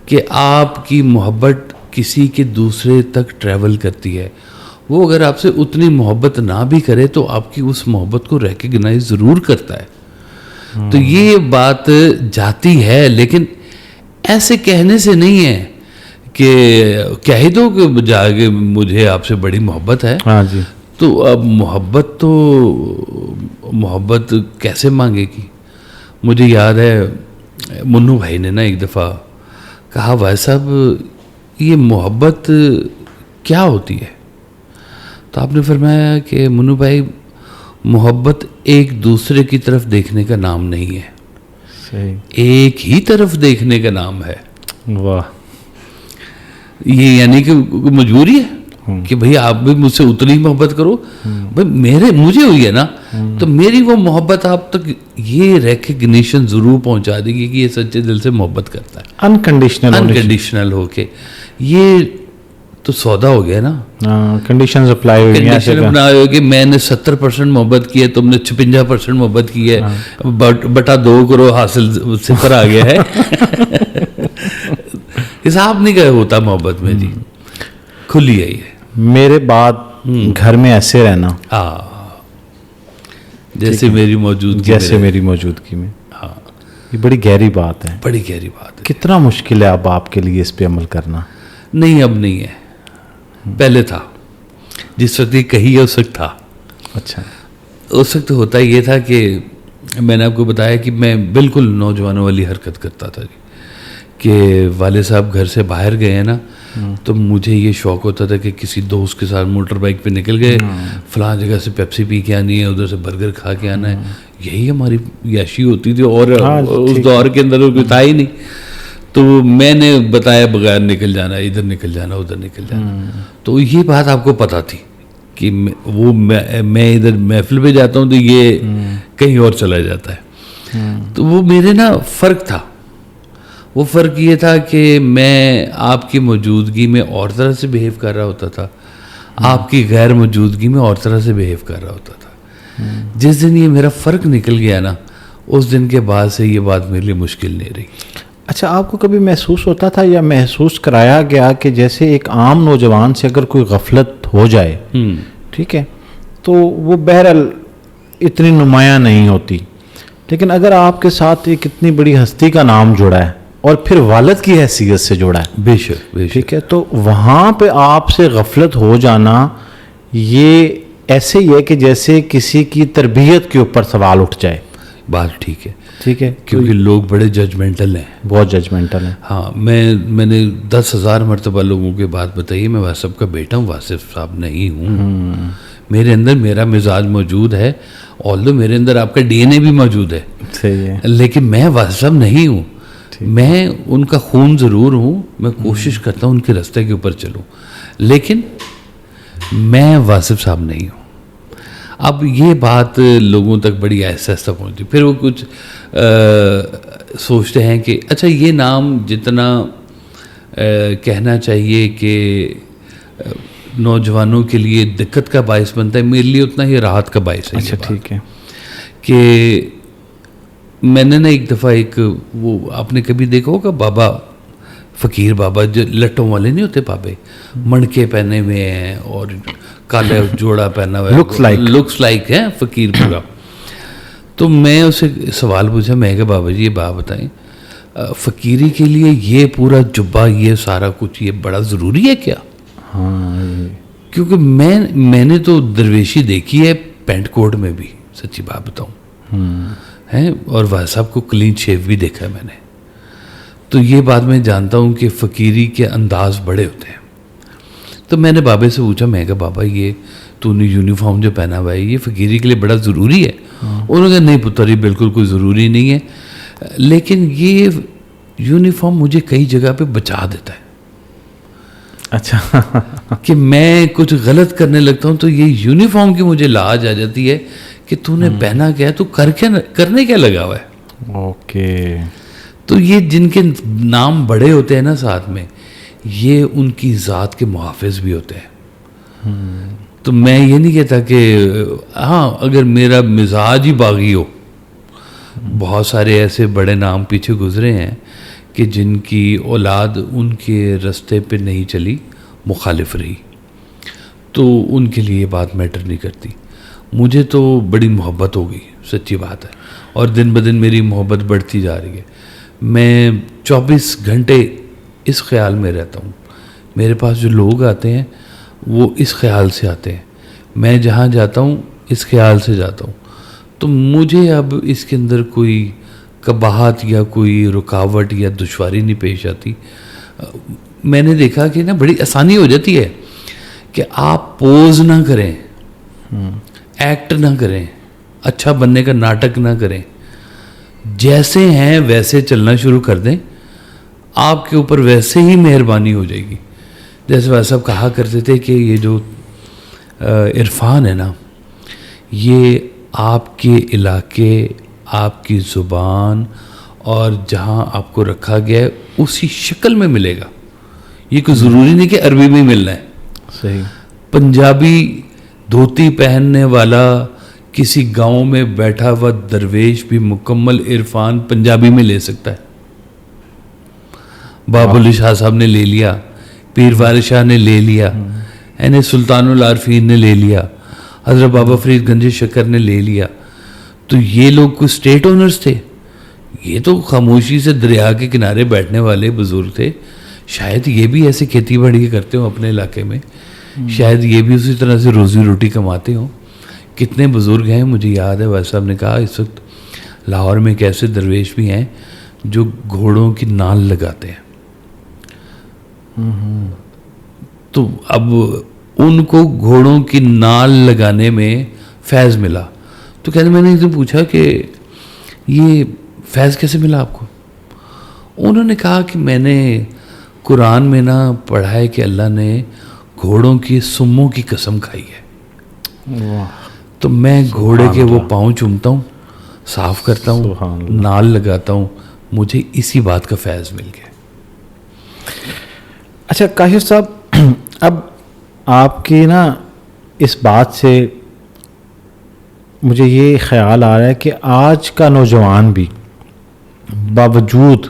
کہ آپ کی محبت کسی کے دوسرے تک ٹریول کرتی ہے. وہ اگر آپ سے اتنی محبت نہ بھی کرے تو آپ کی اس محبت کو ریکگنائز ضرور کرتا ہے. تو یہ بات جاتی ہے, لیکن ایسے کہنے سے نہیں ہے کہ کہہ ہی دو کہ جا کے مجھے آپ سے بڑی محبت ہے. ہاں جی. تو اب محبت کیسے مانگے گی؟ مجھے یاد ہے منو بھائی نے نا ایک دفعہ کہا بھائی صاحب یہ محبت کیا ہوتی ہے؟ تو آپ نے فرمایا کہ منو بھائی محبت ایک دوسرے کی طرف دیکھنے کا نام نہیں ہے, صحیح, ایک ہی طرف دیکھنے کا نام ہے. واہ. یہ یعنی کہ مجبوری ہے کہ بھئی آپ بھی مجھ سے اتنی محبت کرو. بھئی مجھے ہوئی ہے نا, تو میری وہ محبت آپ تک یہ ریکگنیشن ضرور پہنچا دے گی کہ یہ سچے دل سے محبت کرتا ہے, انکنڈیشنل ہو کے. یہ تو سودا ہو گیا نا, کنڈیشنز اپلائی ہوئی ہیں. کنڈیشن اپلائی ہوئی کہ میں نے 70% محبت کی ہے, تم نے 56% محبت کی ہے, بٹا 2 کرو حاصل 0 آ گیا ہے. حساب نہیں کہ ہوتا محبت میں جی, کھلی ہے یہ. میرے بعد گھر میں ایسے رہنا, جیسے میری موجودگی میں, یہ بڑی گہری بات ہے, بڑی گہری بات ہے. کتنا مشکل ہے اب آپ کے لیے اس پہ عمل کرنا؟ نہیں اب نہیں ہے, پہلے تھا. جس وقت یہ کہی ہے اس وقت تھا. اچھا. اس وقت ہوتا یہ تھا کہ میں نے آپ کو بتایا کہ میں بالکل نوجوانوں والی حرکت کرتا تھا کہ والد صاحب گھر سے باہر گئے ہیں نا, تو مجھے یہ شوق ہوتا تھا کہ کسی دوست کے ساتھ موٹر بائک پہ نکل گئے, فلاں جگہ سے پیپسی پی کے آنی ہے, ادھر سے برگر کھا کے آنا ہے. یہی ہماری یاشی ہوتی تھی, اور اس دور کے اندر کوئی تھا ہی نہیں. تو میں نے بتایا بغیر نکل جانا, ادھر نکل جانا, ادھر نکل جانا. تو یہ بات آپ کو پتہ تھی کہ وہ میں ادھر محفل پہ جاتا ہوں تو یہ کہیں اور چلا جاتا ہے. تو وہ میرے نا فرق تھا. وہ فرق یہ تھا کہ میں آپ کی موجودگی میں اور طرح سے بیہیو کر رہا ہوتا تھا, آپ کی غیر موجودگی میں اور طرح سے بیہیو کر رہا ہوتا تھا. جس دن یہ میرا فرق نکل گیا نا, اس دن کے بعد سے یہ بات میرے لیے مشکل نہیں رہی. اچھا, آپ کو کبھی محسوس ہوتا تھا یا محسوس کرایا گیا کہ جیسے ایک عام نوجوان سے اگر کوئی غفلت ہو جائے, ٹھیک ہے, تو وہ بہرحال اتنی نمایاں نہیں ہوتی, لیکن اگر آپ کے ساتھ ایک اتنی بڑی ہستی کا نام جڑا ہے اور پھر والد کی حیثیت سے جوڑا ہے, بے شک, ٹھیک ہے, تو وہاں پہ آپ سے غفلت ہو جانا یہ ایسے ہی ہے کہ جیسے کسی کی تربیت کے اوپر سوال اٹھ جائے. بات ٹھیک ہے, ٹھیک ہے, کیونکہ لوگ بڑے ججمنٹل ہیں, بہت ججمنٹل ہیں. ہاں, میں نے 10,000 مرتبہ لوگوں کے بات بتائی ہے, میں واصف کا بیٹا ہوں, واصف صاحب نہیں ہوں. میرے اندر میرا مزاج موجود ہے, آلدو میرے اندر آپ کا ڈی این اے بھی موجود ہے, صحیح ہے, لیکن میں واصف صاحب نہیں ہوں. میں ان کا خون ضرور ہوں, میں کوشش کرتا ہوں ان کے راستے کے اوپر چلوں, لیکن میں واصف صاحب نہیں ہوں. اب یہ بات لوگوں تک بڑی آہستہ آہستہ پہنچتی. پھر وہ کچھ سوچتے ہیں کہ اچھا یہ نام جتنا کہنا چاہیے کہ نوجوانوں کے لیے دقت کا باعث بنتا ہے, میرے لیے اتنا ہی راحت کا باعث ہے. اچھا, ٹھیک ہے. کہ میں نے نا ایک دفعہ وہ آپ نے کبھی دیکھا ہوگا بابا, فقیر بابا جو لٹوں والے نہیں ہوتے بابے, مڑکے پہنے ہوئے ہیں اور کالے جوڑا پہنا ہوا ہے, لکس لائک ہے فقیر پورا. تو میں اسے سوال پوچھا, میں کہ بابا جی یہ بات بتائیں, فقیری کے لیے یہ پورا جبہ, یہ سارا کچھ, یہ بڑا ضروری ہے کیا؟ کیونکہ میں نے تو درویشی دیکھی ہے پینٹ کوٹ میں بھی, سچی بات بتاؤں ہے, اور وہ صاحب کو کلین شیو بھی دیکھا ہے میں نے. تو یہ بات میں جانتا ہوں کہ فقیری کے انداز بڑے ہوتے ہیں. تو میں نے بابے سے پوچھا, میں کہا بابا یہ تو نے یونیفارم جو پہنا ہوا ہے یہ فقیری کے لیے بڑا ضروری ہے؟ انہوں نے کہا نہیں پتر, یہ بالکل کوئی ضروری نہیں ہے, لیکن یہ یونیفارم مجھے کئی جگہ پہ بچا دیتا ہے. اچھا, کہ میں کچھ غلط کرنے لگتا ہوں تو یہ یونیفارم کی مجھے لاج آ جاتی ہے کہ تو نے پہنا کیا ہے, تو کرنے کیا لگا ہوا ہے. اوکے. تو یہ جن کے نام بڑے ہوتے ہیں نا ساتھ میں, یہ ان کی ذات کے محافظ بھی ہوتے ہیں. تو میں یہ نہیں کہتا کہ ہاں اگر میرا مزاج ہی باغی ہو, بہت سارے ایسے بڑے نام پیچھے گزرے ہیں کہ جن کی اولاد ان کے راستے پہ نہیں چلی, مخالف رہی, تو ان کے لیے یہ بات میٹر نہیں کرتی. مجھے تو بڑی محبت ہو گئی, سچی بات ہے, اور دن بدن میری محبت بڑھتی جا رہی ہے. میں 24 گھنٹے اس خیال میں رہتا ہوں میرے پاس جو لوگ آتے ہیں وہ اس خیال سے آتے ہیں, میں جہاں جاتا ہوں اس خیال سے جاتا ہوں, تو مجھے اب اس کے اندر کوئی قباحت یا کوئی رکاوٹ یا دشواری نہیں پیش آتی. میں نے دیکھا کہ نا بڑی آسانی ہو جاتی ہے کہ آپ پوز نہ کریں, ایکٹ نہ کریں, اچھا بننے کا ناٹک نہ کریں, جیسے ہیں ویسے چلنا شروع کر دیں, آپ کے اوپر ویسے ہی مہربانی ہو جائے گی. جیسے وہ صاحب کہا کرتے تھے کہ یہ جو عرفان ہے نا, یہ آپ کے علاقے, آپ کی زبان اور جہاں آپ کو رکھا گیا ہے اسی شکل میں ملے گا. یہ کوئی ضروری نہیں کہ عربی میں ملنا ہے. صحیح. پنجابی دھوتی پہننے والا کسی گاؤں میں بیٹھا ہوا درویش بھی مکمل عرفان پنجابی میں لے سکتا ہے. باب علی شاہ صاحب نے لے لیا, پیر وارث شاہ نے لے لیا, سلطان العارفین نے لے لیا, حضرت بابا فرید گنج شکر نے لے لیا. تو یہ لوگ کوئی اسٹیٹ اونرز تھے؟ یہ تو خاموشی سے دریا کے کنارے بیٹھنے والے بزرگ تھے. شاید یہ بھی ایسے کھیتی باڑی کرتے ہوں اپنے علاقے میں, شاید یہ بھی اسی طرح سے روزی روٹی کماتے ہوں. کتنے بزرگ ہیں, مجھے یاد ہے ویسے صاحب نے کہا اس وقت لاہور میں ایک ایسے درویش بھی ہیں جو گھوڑوں کی نال لگاتے ہیں. تو اب ان کو گھوڑوں کی نال لگانے میں فیض ملا. تو کہتے میں نے ایک دن پوچھا کہ یہ فیض کیسے ملا آپ کو؟ انہوں نے کہا کہ میں نے قرآن میں نا پڑھا ہے کہ اللہ نے گھوڑوں کی سموں کی قسم کھائی ہے. تو میں گھوڑے کے وہ پاؤں چومتا ہوں, صاف کرتا ہوں, نال لگاتا ہوں, مجھے اسی بات کا فیض مل گیا. اچھا کاشف صاحب, اب آپ کی نا اس بات سے مجھے یہ خیال آ رہا ہے کہ آج کا نوجوان بھی باوجود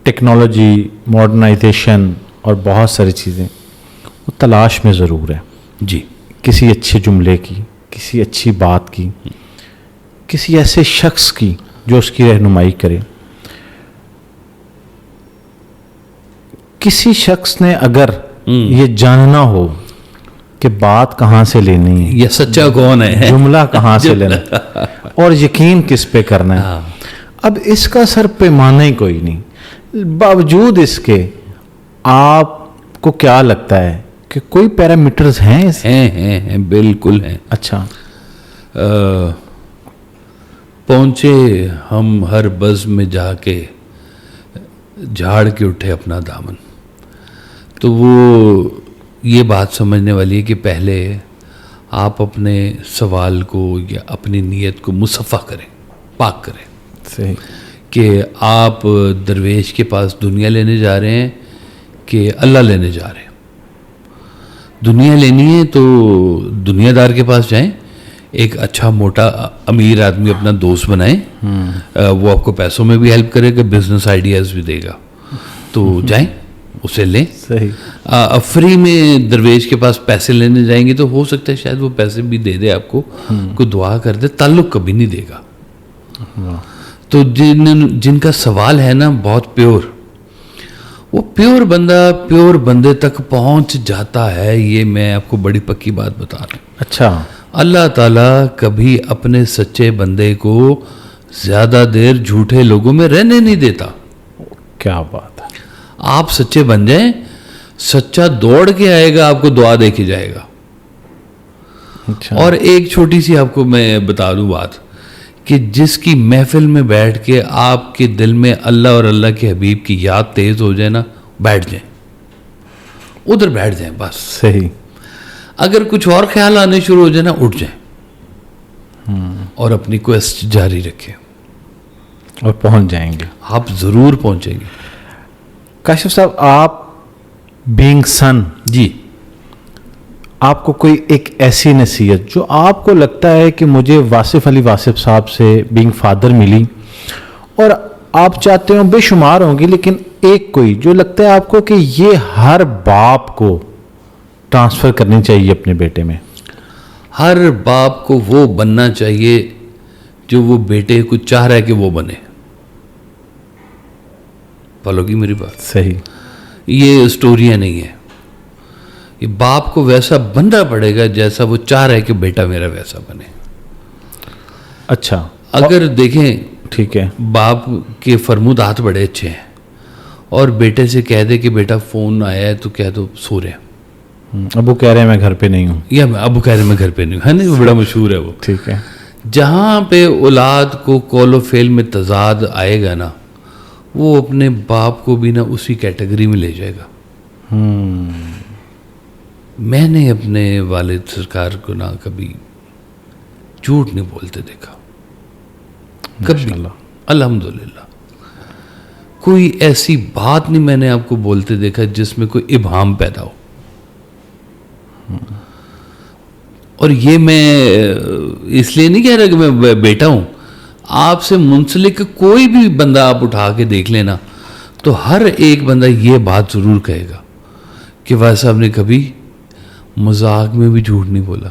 ٹیکنالوجی, ماڈرنائزیشن اور بہت ساری چیزیں, وہ تلاش میں ضرور ہے جی کسی اچھے جملے کی, کسی اچھی بات کی, کسی ایسے شخص کی جو اس کی رہنمائی کرے. کسی شخص نے اگر یہ جاننا ہو کہ بات کہاں سے لینی ہے, یہ سچا کون ہے, جملہ کہاں سے لینا ہے, اور یقین کس پہ کرنا ہے, اب اس کا سر پیمانہ ہی کوئی نہیں. باوجود اس کے آپ کو کیا لگتا ہے کہ کوئی پیرامیٹرز ہیں؟ ہیں بالکل ہیں. اچھا. پہنچے ہم ہر بزم میں جا کے, جھاڑ کے اٹھے اپنا دامن. تو وہ یہ بات سمجھنے والی ہے کہ پہلے آپ اپنے سوال کو یا اپنی نیت کو مصفح کریں, پاک کریں. صحیح. کہ آپ درویش کے پاس دنیا لینے جا رہے ہیں کہ اللہ لینے جا رہے ہیں. دنیا لینی ہے تو دنیا دار کے پاس جائیں, ایک اچھا موٹا امیر آدمی اپنا دوست بنائیں, وہ آپ کو پیسوں میں بھی ہیلپ کرے گا, بزنس آئیڈیاز بھی دے گا, تو جائیں اسے لیں. صحیح. فری میں درویش کے پاس پیسے لینے جائیں گے تو ہو سکتا ہے شاید وہ پیسے بھی دے دے آپ کو, کوئی دعا کر دے, تعلق کبھی نہیں دے گا. تو جن کا سوال ہے نا بہت پیور, وہ پیور بندہ پیور بندے تک پہنچ جاتا ہے. یہ میں آپ کو بڑی پکی بات بتا رہا ہوں. اچھا. اللہ تعالیٰ کبھی اپنے سچے بندے کو زیادہ دیر جھوٹے لوگوں میں رہنے نہیں دیتا. کیا بات ہے. آپ سچے بن جائیں, سچا دوڑ کے آئے گا, آپ کو دعا دے کے جائے گا. اچھا. اور ایک چھوٹی سی آپ کو میں بتا دوں بات, کہ جس کی محفل میں بیٹھ کے آپ کے دل میں اللہ اور اللہ کے حبیب کی یاد تیز ہو جائے نا, بیٹھ جائیں, ادھر بیٹھ جائیں بس. صحیح. اگر کچھ اور خیال آنے شروع ہو جائے نا, اٹھ جائیں اور اپنی کویسٹ جاری رکھیں, اور پہنچ جائیں گے. آپ ضرور پہنچیں گے. کاشف صاحب, آپ بینگ سن, جی, آپ کو کوئی ایک ایسی نصیحت جو آپ کو لگتا ہے کہ مجھے واصف علی واصف صاحب سے بینگ فادر ملی, اور آپ چاہتے ہوں بے شمار ہوں گی, لیکن ایک کوئی جو لگتا ہے آپ کو کہ یہ ہر باپ کو ٹرانسفر کرنی چاہیے اپنے بیٹے میں؟ ہر باپ کو وہ بننا چاہیے جو وہ بیٹے کو چاہ رہا ہے کہ وہ بنے. فالو کی میری بات؟ صحیح. یہ اسٹوریاں نہیں ہیں, کہ باپ کو ویسا بننا پڑے گا جیسا وہ چاہ رہا ہے کہ بیٹا میرا ویسا بنے. اچھا اگر دیکھیں ٹھیک ہے, باپ کے فرمودات بڑے اچھے ہیں اور بیٹے سے کہہ دے کہ بیٹا فون آیا ہے تو کہہ دو سو رہے ہیں, ابو کہہ رہے ہیں میں گھر پہ نہیں ہوں, یا ابو کہہ رہے ہیں میں گھر پہ نہیں ہوں, ہے نا, وہ بڑا مشہور ہے وہ. ٹھیک ہے, جہاں پہ اولاد کو قول و فعل میں تضاد آئے گا نا, وہ اپنے باپ کو بھی نا اسی کیٹیگری میں لے جائے گا. میں نے اپنے والد سرکار کو نا کبھی جھوٹ نہیں بولتے دیکھا, کبھی, الحمدللہ. کوئی ایسی بات نہیں میں نے آپ کو بولتے دیکھا جس میں کوئی ابہام پیدا ہو. اور یہ میں اس لیے نہیں کہہ رہا کہ میں بیٹا ہوں, آپ سے منسلک کوئی بھی بندہ آپ اٹھا کے دیکھ لینا تو ہر ایک بندہ یہ بات ضرور کہے گا کہ واحد صاحب نے کبھی مذاق میں بھی جھوٹ نہیں بولا.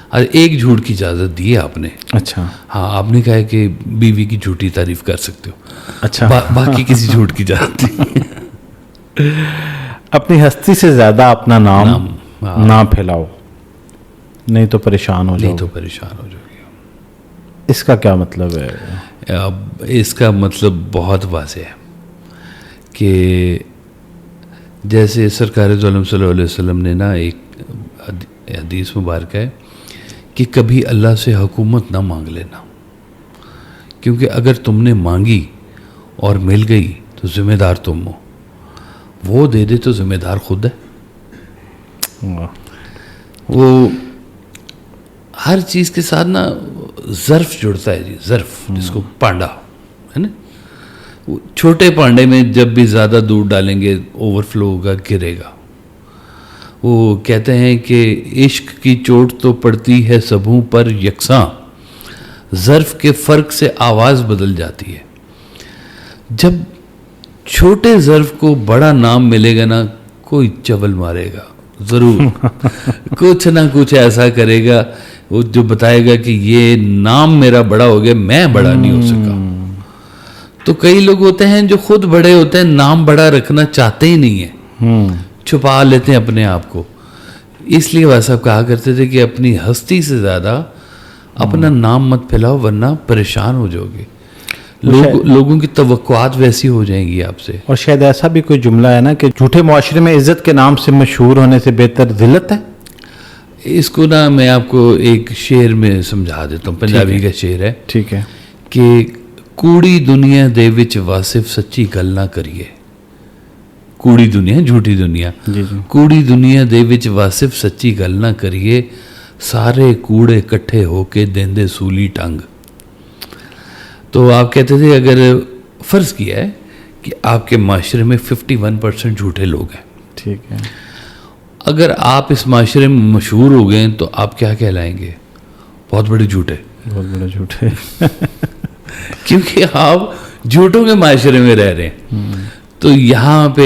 اور ایک جھوٹ کی اجازت دی ہے آپ نے. اچھا, ہاں, آپ نے کہا ہے کہ بیوی کی جھوٹی تعریف کر سکتے ہو. اچھا, باقی کسی جھوٹ کی اجازت نہیں. اپنی ہستی سے زیادہ اپنا نام نہ پھیلاؤ, نہیں تو پریشان ہو جاؤ. نہیں تو پریشان ہو جاؤ گے. اس کا کیا مطلب ہے؟ اب اس کا مطلب بہت واضح ہے کہ جیسے سرکار دو عالم صلی اللہ علیہ وسلم نے نا ایک حدیث مبارکہ ہے کہ کبھی اللہ سے حکومت نہ مانگ لینا, کیونکہ اگر تم نے مانگی اور مل گئی تو ذمہ دار تم ہو, وہ دے دے تو ذمہ دار خود ہے. وہ ہر چیز کے ساتھ نا ظرف جڑتا ہے جی, ظرف جس کو پانڈا ہے نا, چھوٹے پانڈے میں جب بھی زیادہ دودھ ڈالیں گے اوور فلو ہوگا, گرے گا. وہ کہتے ہیں کہ عشق کی چوٹ تو پڑتی ہے سبھوں پر یکساں, ظرف کے فرق سے آواز بدل جاتی ہے. جب چھوٹے ظرف کو بڑا نام ملے گا نا, کوئی چول مارے گا ضرور, کچھ نہ کچھ ایسا کرے گا وہ جو بتائے گا کہ یہ نام میرا بڑا ہو گیا, میں بڑا نہیں ہو سکا. تو کئی لوگ ہوتے ہیں جو خود بڑے ہوتے ہیں, نام بڑا رکھنا چاہتے ہی نہیں ہیں, چھپا لیتے ہیں اپنے آپ کو. اس لیے وہ صاحب کہا کرتے تھے کہ اپنی ہستی سے زیادہ اپنا نام مت پھیلاؤ ورنہ پریشان ہو جاؤ گے. لوگوں کی توقعات ویسی ہو جائیں گی آپ سے. اور شاید ایسا بھی کوئی جملہ ہے نا کہ جھوٹے معاشرے میں عزت کے نام سے مشہور ہونے سے بہتر ذلت ہے. اس کو نا میں آپ کو ایک شعر میں سمجھا دیتا ہوں, پنجابی کا شعر ہے. ٹھیک ہے. کہ کوڑی دنیا دے وچ واصف سچی گل نہ کریے. کوڑی دنیا, جھوٹی دنیا, کوڑی دنیا دے وچ واصف سچی گل نہ کریے, سارے کوڑے کٹھے ہو کے دیندے سولی ٹنگ. تو آپ کہتے تھے اگر فرض کیا ہے کہ آپ کے معاشرے میں 51% جھوٹے لوگ ہیں, ٹھیک ہے, اگر آپ اس معاشرے میں مشہور ہو گئے تو آپ کیا کہلائیں گے؟ بہت بڑے جھوٹے. بہت بڑے جھوٹے. کیونکہ آپ جھوٹوں کے معاشرے میں رہ رہے ہیں. تو یہاں پہ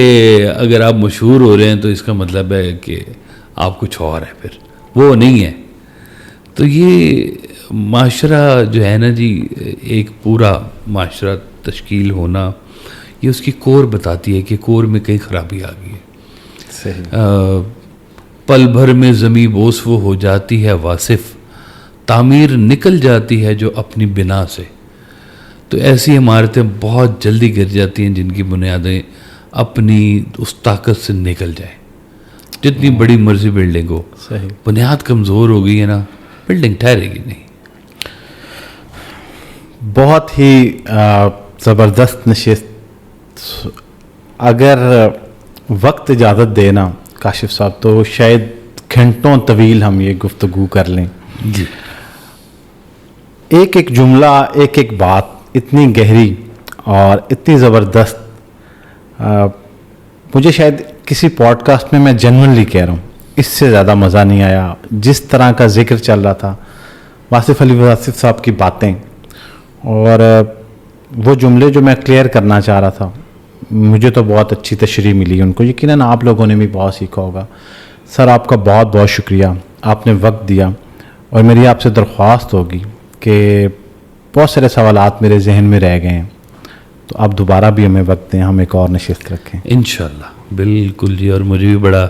اگر آپ مشہور ہو رہے ہیں تو اس کا مطلب ہے کہ آپ کچھ اور ہے, پھر وہ نہیں ہے. تو یہ معاشرہ جو ہے نا جی, ایک پورا معاشرہ تشکیل ہونا, یہ اس کی کور بتاتی ہے کہ کور میں کئی خرابی آ گئی ہے. صحیح. پل بھر میں زمیں بوس وہ ہو جاتی ہے واصف, تعمیر نکل جاتی ہے جو اپنی بنا سے. تو ایسی عمارتیں بہت جلدی گر جاتی ہیں جن کی بنیادیں اپنی اس طاقت سے نکل جائیں. جتنی بڑی مرضی بلڈنگ ہو, صحیح, بنیاد کمزور ہو گئی ہے نا, بلڈنگ ٹھہرے گی نہیں. بہت ہی زبردست نشست. اگر وقت اجازت دے نا کاشف صاحب تو شاید گھنٹوں طویل ہم یہ گفتگو کر لیں. جی. ایک ایک جملہ, ایک ایک بات اتنی گہری اور اتنی زبردست, مجھے شاید کسی پوڈ کاسٹ میں جنرلی کہہ رہا ہوں اس سے زیادہ مزہ نہیں آیا. جس طرح کا ذکر چل رہا تھا, واصف علی واصف صاحب کی باتیں اور وہ جملے جو میں کلیئر کرنا چاہ رہا تھا, مجھے تو بہت اچھی تشریح ملی ان کو. یقیناً آپ لوگوں نے بھی بہت سیکھا ہوگا. سر آپ کا بہت بہت شکریہ, آپ نے وقت دیا. اور میری آپ سے درخواست ہوگی کہ بہت سارے سوالات میرے ذہن میں رہ گئے ہیں, تو آپ دوبارہ بھی ہمیں وقت دیں, ہم ایک اور نشست رکھیں. انشاءاللہ, بالکل جی. اور مجھے بھی بڑا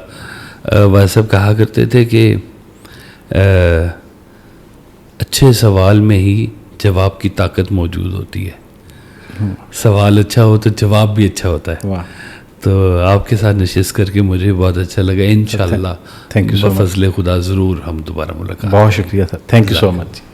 وہ سب کہا کرتے تھے کہ اچھے سوال میں ہی جواب کی طاقت موجود ہوتی ہے. سوال اچھا ہو تو جواب بھی اچھا ہوتا ہے. تو آپ کے ساتھ نشست کر کے مجھے بہت اچھا لگا. انشاءاللہ تھینک یو سو مچ. بفضل خدا ضرور ہم دوبارہ ملاقات. بہت شکریہ سر, تھینک یو سو مچ.